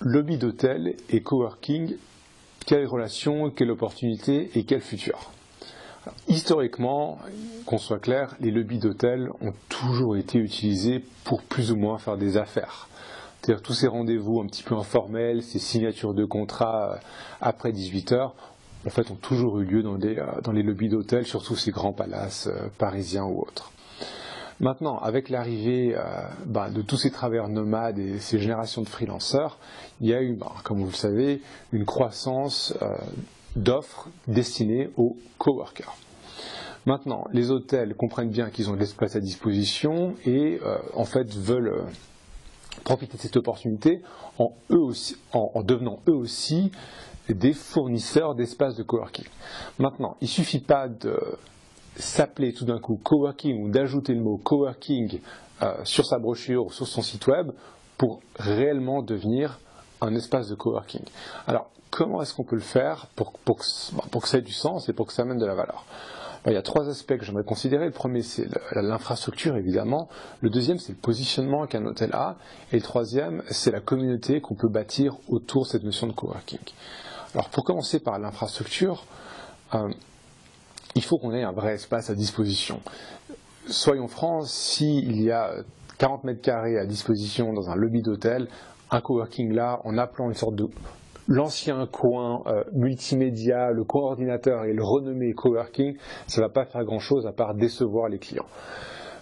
lobby d'hôtel et coworking, quelle relation, quelle opportunité et quel futur? Alors, historiquement, qu'on soit clair, les lobbies d'hôtel ont toujours été utilisés pour plus ou moins faire des affaires. C'est-à-dire tous ces rendez-vous un petit peu informels, ces signatures de contrats après 18 heures, en fait, ont toujours eu lieu dans les lobbies d'hôtel, surtout ces grands palaces parisiens ou autres. Maintenant, avec l'arrivée de tous ces travailleurs nomades et ces générations de freelanceurs, il y a eu, comme vous le savez, une croissance d'offres destinées aux coworkers. Maintenant, les hôtels comprennent bien qu'ils ont de l'espace à disposition et en fait veulent profiter de cette opportunité en devenant eux aussi des fournisseurs d'espaces de coworking. Maintenant, il ne suffit pas de s'appeler tout d'un coup coworking ou d'ajouter le mot coworking sur sa brochure ou sur son site web pour réellement devenir un espace de coworking. Alors, comment est-ce qu'on peut le faire pour que ça ait du sens et pour que ça amène de la valeur? Il y a trois aspects que j'aimerais considérer. Le premier, c'est l'infrastructure, évidemment. Le deuxième, c'est le positionnement qu'un hôtel a. Et le troisième, c'est la communauté qu'on peut bâtir autour de cette notion de coworking. Alors, pour commencer par l'infrastructure, il faut qu'on ait un vrai espace à disposition. Soyons francs, s'il y a 40 mètres carrés à disposition dans un lobby d'hôtel, un coworking là, en appelant une sorte de l'ancien coin multimédia, le coin ordinateur et le renommé coworking, ça ne va pas faire grand-chose à part décevoir les clients.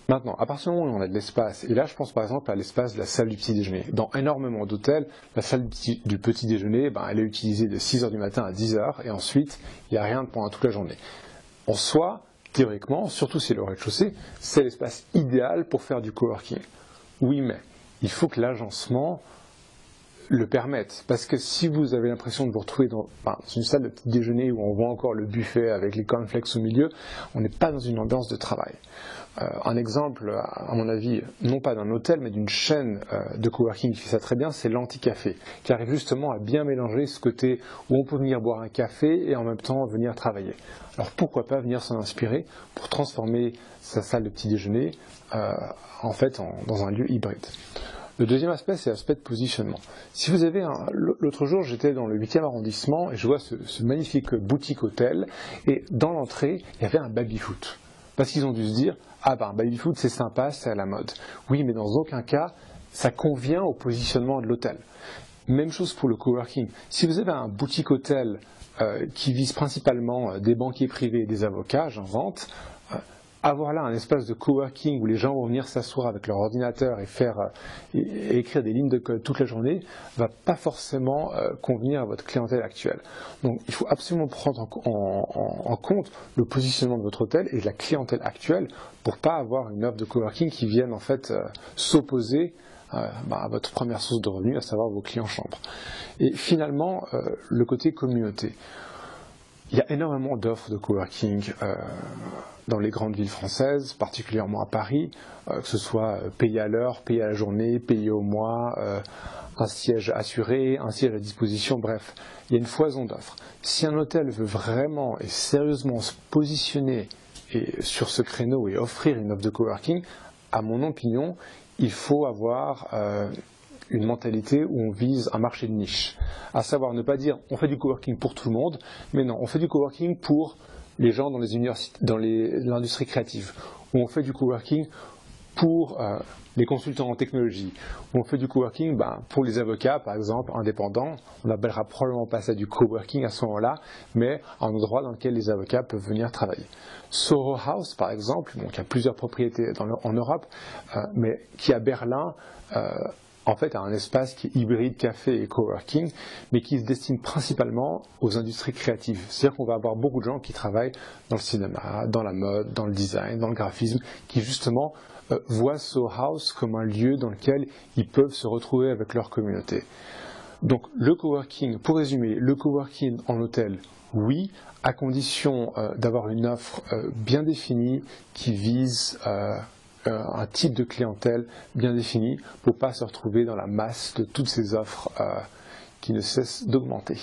Maintenant, à partir du moment où on a de l'espace, et là je pense par exemple à l'espace de la salle du petit déjeuner. Dans énormément d'hôtels, la salle du petit déjeuner, elle est utilisée de 6 h du matin à 10 h et ensuite il n'y a rien pendant toute la journée. En soi, théoriquement, surtout si c'est le rez-de-chaussée, c'est l'espace idéal pour faire du coworking. Oui, mais il faut que l'agencement le permette. Parce que si vous avez l'impression de vous retrouver dans une salle de petit déjeuner où on voit encore le buffet avec les cornflakes au milieu, on n'est pas dans une ambiance de travail. Un exemple, à mon avis, non pas d'un hôtel, mais d'une chaîne de coworking qui fait ça très bien, c'est l'Anticafé, qui arrive justement à bien mélanger ce côté où on peut venir boire un café et en même temps venir travailler. Alors pourquoi pas venir s'en inspirer pour transformer sa salle de petit déjeuner dans un lieu hybride. Le deuxième aspect, c'est l'aspect de positionnement. Si vous avez l'autre jour, j'étais dans le 8e arrondissement et je vois ce magnifique boutique hôtel et dans l'entrée, il y avait un baby-foot. Parce qu'ils ont dû se dire, un baby-foot c'est sympa, c'est à la mode. Oui, mais dans aucun cas, ça convient au positionnement de l'hôtel. Même chose pour le coworking. Si vous avez un boutique hôtel qui vise principalement des banquiers privés et des avocats, j'invente, avoir là un espace de coworking où les gens vont venir s'asseoir avec leur ordinateur et écrire des lignes de code toute la journée va pas forcément convenir à votre clientèle actuelle. Donc il faut absolument prendre en compte le positionnement de votre hôtel et de la clientèle actuelle pour pas avoir une offre de coworking qui vienne en fait s'opposer à votre première source de revenus, à savoir vos clients chambres. Et finalement, le côté communauté. Il y a énormément d'offres de coworking dans les grandes villes françaises, particulièrement à Paris, que ce soit payé à l'heure, payé à la journée, payé au mois, un siège assuré, un siège à disposition, bref, il y a une foison d'offres. Si un hôtel veut vraiment et sérieusement se positionner sur ce créneau et offrir une offre de coworking, à mon opinion, il faut avoir une mentalité où on vise un marché de niche. À savoir ne pas dire on fait du coworking pour tout le monde, mais non, on fait du coworking pour les gens dans l'industrie créative, ou on fait du coworking pour les consultants en technologie, ou on fait du coworking pour les avocats, par exemple, indépendants. On n'appellera probablement pas ça du coworking à ce moment-là, mais un endroit dans lequel les avocats peuvent venir travailler. Soho House, par exemple, il y a plusieurs propriétés en Europe, mais qui à Berlin en fait a un espace qui est hybride café et coworking, mais qui se destine principalement aux industries créatives. C'est-à-dire qu'on va avoir beaucoup de gens qui travaillent dans le cinéma, dans la mode, dans le design, dans le graphisme, qui justement voient Soho House comme un lieu dans lequel ils peuvent se retrouver avec leur communauté. Donc le coworking, pour résumer, le coworking en hôtel, oui, à condition d'avoir une offre bien définie qui vise un type de clientèle bien défini pour ne pas se retrouver dans la masse de toutes ces offres qui ne cessent d'augmenter.